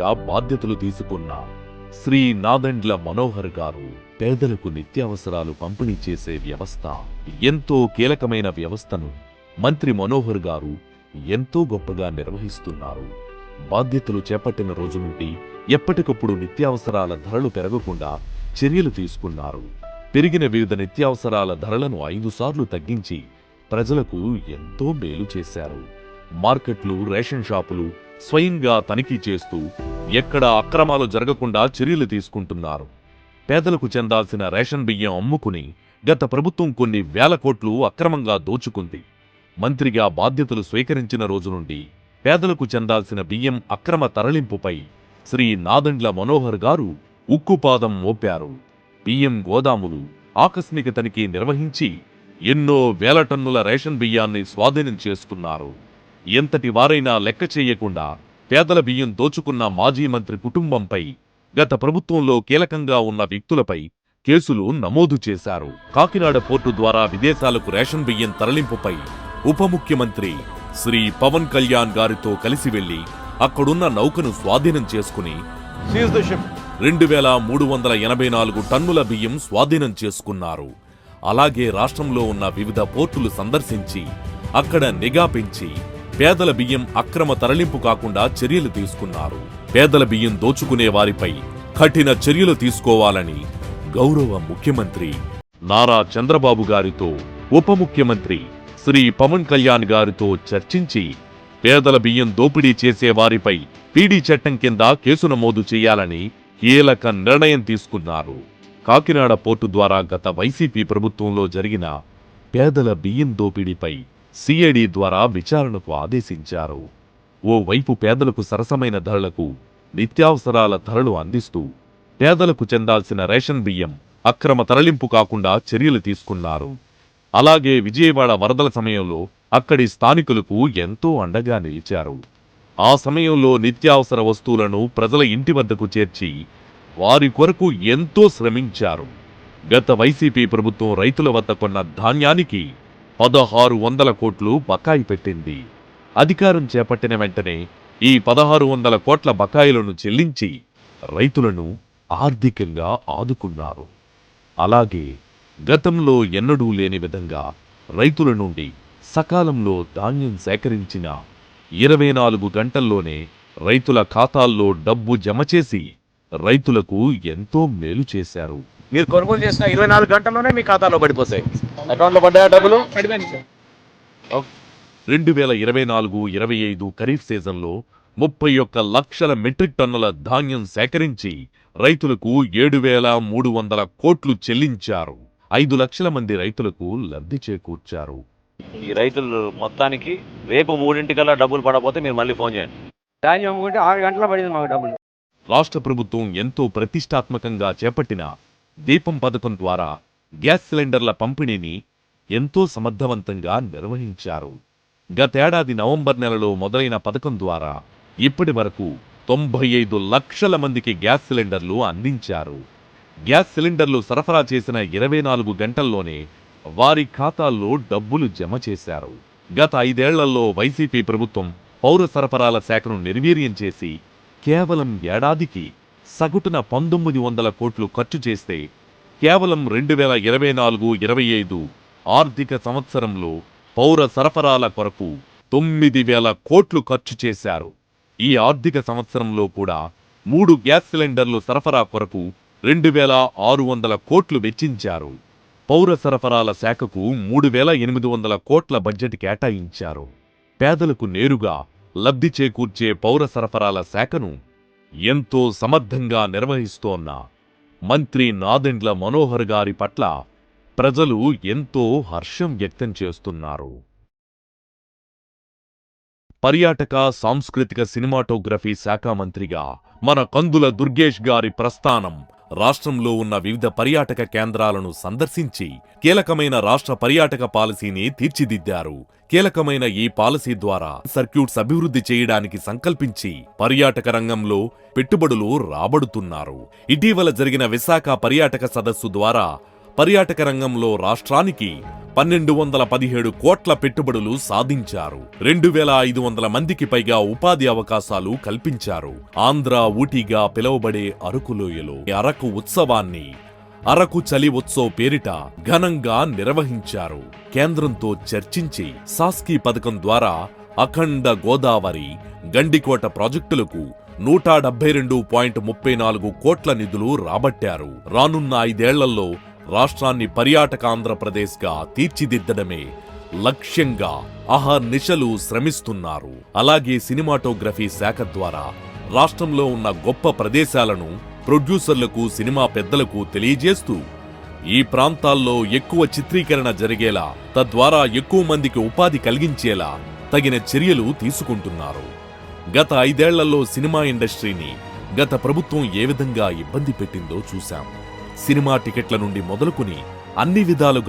ముఖ్యమంత్రిగా బాధ్యతలు తీసుకున్న శ్రీ నాదెండ్ల మనోహర్ గారు పేదలకు నిత్యావసరాలు పంపిణీ చేసే వ్యవస్థ, ఎంతో కీలకమైన వ్యవస్థను మంత్రి మనోహర్ గారు ఎంతో గొప్పగా నిర్వహిస్తున్నారు. బాధ్యతలు చేపట్టిన రోజు నుండి ఎప్పటికప్పుడు నిత్యావసరాల ధరలు పెరగకుండా చర్యలు తీసుకున్నారు. పెరిగిన వివిధ నిత్యావసరాల ధరలను 5 సార్లు తగ్గించి ప్రజలకు ఎంతో మేలు చేశారు. మార్కెట్లు, రేషన్ షాపులు స్వయంగా తనిఖీ చేస్తూ ఎక్కడ అక్రమాలు జరగకుండా చర్యలు తీసుకుంటున్నారు. పేదలకు చెందాల్సిన రేషన్ బియ్యం అమ్ముకుని గత ప్రభుత్వం కొన్ని వేల కోట్లు అక్రమంగా దోచుకుంది. మంత్రిగా బాధ్యతలు స్వీకరించిన రోజు నుండి పేదలకు చెందాల్సిన బియ్యం అక్రమ తరలింపుపై శ్రీ నాదెండ్ల మనోహర్ గారు ఉక్కుపాదం మోపారు. బియ్యం గోదాములు ఆకస్మిక తనిఖీ నిర్వహించి ఎన్నో వేల టన్నుల రేషన్ బియ్యాన్ని స్వాధీనం చేసుకున్నారు. ఎంతటి వారైనా లెక్క చేయకుండా పేదల బియ్యం దోచుకున్న మాజీ మంత్రి కుటుంబంపై, గత ప్రభుత్వంలో కీలకంగా ఉన్న వ్యక్తులపై కేసులు నమోదు చేశారు. కాకినాడ పోర్టు ద్వారా విదేశాలకు రేషన్ బియ్యం తరలింపుపై ఉప ముఖ్యమంత్రి శ్రీ పవన్ కళ్యాణ్ గారితో కలిసి వెళ్లి అక్కడున్న నౌకను స్వాధీనం చేసుకుని 2384 టన్నుల బియ్యం స్వాధీనం చేసుకున్నారు. అలాగే రాష్ట్రంలో ఉన్న వివిధ పోర్టులు సందర్శించి అక్కడ నిఘా పెంచి పేదల బియ్యం అక్రమ తరలింపు కాకుండా చర్యలు తీసుకున్నారు. పేదల బియ్యం దోచుకునే వారిపై కఠిన చర్యలు తీసుకోవాలని గౌరవ ముఖ్యమంత్రి నారా చంద్రబాబు గారితో ఉప ముఖ్యమంత్రి శ్రీ పవన్ కళ్యాణ్ గారితో చర్చించి పేదల బియ్యం దోపిడీ చేసే వారిపై పీడీ చట్టం కింద కేసు నమోదు చేయాలని కీలక నిర్ణయం తీసుకున్నారు. కాకినాడ పోర్టు ద్వారా గత వైసీపీ ప్రభుత్వంలో జరిగిన పేదల బియ్యం దోపిడీపై సిఐడి ద్వారా విచారణకు ఆదేశించారు. ఓవైపు పేదలకు సరసమైన ధరలకు నిత్యావసరాల ధరలు అందిస్తూ పేదలకు చెందాల్సిన రేషన్ బియ్యం అక్రమ తరలింపు కాకుండా చర్యలు తీసుకున్నారు. అలాగే విజయవాడ వరదల సమయంలో అక్కడి స్థానికులకు ఎంతో అండగా నిలిచారు. ఆ సమయంలో నిత్యావసర వస్తువులను ప్రజల ఇంటి వద్దకు చేర్చి వారి కొరకు ఎంతో శ్రమించారు. గత వైసీపీ ప్రభుత్వం రైతుల వద్ద కొన్న ధాన్యానికి 1600 కోట్లు బకాయి పెట్టింది. అధికారం చేపట్టిన వెంటనే ఈ 1600 కోట్ల బకాయిలను చెల్లించి రైతులను ఆర్థికంగా ఆదుకున్నారు. అలాగే గతంలో ఎన్నడూ లేని విధంగా రైతుల నుండి సకాలంలో ధాన్యం సేకరించిన 24 గంటల్లోనే రైతుల ఖాతాల్లో డబ్బు జమ చేసి రైతులకు ఎంతో మేలు చేశారు. మీరు కొనుగోలు చేసిన 24 గంటల్లోనే మీ ఖాతాలో పడిపోతాయి. అకౌంట్లో పడ్డాయా డబ్బులు? 2024-25 ఖరీఫ్ సీజన్లో 31 లక్షల మెట్రిక్ టన్నుల ధాన్యం సేకరించి రైతులకు 7,300 కోట్లు చెల్లించారు. 5 లక్షల మంది రైతులకు లబ్ధి చేకూర్చారు. ఈ రైతులు మొత్తానికి రేపు 3 డబ్బులు పడకపోతే మీరు మళ్ళీ ఫోన్ చేయండి. ధాన్యం 6 గంటల పడింది మాకు డబ్బులు. రాష్ట్ర ప్రభుత్వం ఎంతో ప్రతిష్టాత్మకంగా చేపట్టిన దీపం పథకం ద్వారా గ్యాస్ సిలిండర్ల పంపిణీని ఎంతో సమర్థవంతంగా నిర్వహించారు. గతేడాది నవంబర్ నెలలో మొదలైన పథకం ద్వారా ఇప్పటి వరకు 95 లక్షల మందికి గ్యాస్ సిలిండర్లు అందించారు. గ్యాస్ సిలిండర్లు సరఫరా చేసిన 24 గంటల్లోనే వారి ఖాతాల్లో డబ్బులు జమ చేశారు. గత 5 ఏళ్లలో వైసీపీ ప్రభుత్వం పౌర సరఫరాల శాఖను నిర్వీర్యం చేసి కేవలం ఏడాదికి సగటున 1900 కోట్లు ఖర్చు చేస్తే కేవలం 2024-25 ఆర్థిక సంవత్సరంలో పౌర సరఫరాల కొరకు 9000 కోట్లు ఖర్చు చేశారు. ఈ ఆర్థిక సంవత్సరంలో కూడా 3 గ్యాస్ సిలిండర్లు సరఫరా కొరకు 2600 కోట్లు వెచ్చించారు. పౌర సరఫరాల శాఖకు 3800 కోట్ల బడ్జెట్ కేటాయించారు. పేదలకు నేరుగా లబ్ధి చేకూర్చే పౌర సరఫరాల శాఖను ఎంతో సమర్థంగా నిర్వహిస్తోన్న మంత్రి నాదెండ్ల మనోహర్ గారి పట్ల ప్రజలు ఎంతో హర్షం వ్యక్తం చేస్తున్నారు. పర్యాటక, సాంస్కృతిక, సినిమాటోగ్రఫీ శాఖ మంత్రిగా మన కందుల దుర్గేష్ గారి ప్రస్థానం రాష్ట్రంలో ఉన్న వివిధ పర్యాటక కేంద్రాలను సందర్శించి కీలకమైన రాష్ట్ర పర్యాటక పాలసీని తీర్చిదిద్దారు. కీలకమైన ఈ పాలసీ ద్వారా సర్క్యూట్స్ అభివృద్ధి చేయడానికి సంకల్పించి పర్యాటక రంగంలో పెట్టుబడులు రాబడుతున్నారు. ఇటీవల జరిగిన విశాఖ పర్యాటక సదస్సు ద్వారా పర్యాటక రంగంలో రాష్ట్రానికి 1217 కోట్ల పెట్టుబడులు సాధించారు. 2500 మందికి పైగా ఉపాధి అవకాశాలు కల్పించారు. ఆంధ్ర ఊటీగా పిలువబడే అరకులోయలో అరకు ఉత్సవాన్ని అరకు చలి ఉత్సవ్ పేరిట ఘనంగా నిర్వహించారు. కేంద్రంతో చర్చించి సాస్కీ పథకం ద్వారా అఖండ గోదావరి, గండికోట ప్రాజెక్టులకు 172.34 కోట్ల నిధులు రాబట్టారు. రానున్న 5 ఏళ్లలో రాష్ట్రాన్ని పర్యాటక ఆంధ్రప్రదేశ్గా తీర్చిదిద్దడమే లక్ష్యంగా అహర్నిశలు శ్రమిస్తున్నారు. అలాగే సినిమాటోగ్రఫీ శాఖ ద్వారా రాష్ట్రంలో ఉన్న గొప్ప ప్రదేశాలను ప్రొడ్యూసర్లకు, సినిమా పెద్దలకు తెలియజేస్తూ ఈ ప్రాంతాల్లో ఎక్కువ చిత్రీకరణ జరిగేలా, తద్వారా ఎక్కువ మందికి ఉపాధి కలిగించేలా తగిన చర్యలు తీసుకుంటున్నారు. గత 5 ఏళ్లలో సినిమా ఇండస్ట్రీని గత ప్రభుత్వం ఏ విధంగా ఇబ్బంది పెట్టిందో చూశాం. సినిమా టికెట్ల నుండి మొదలుకుని అన్ని విధాలుగా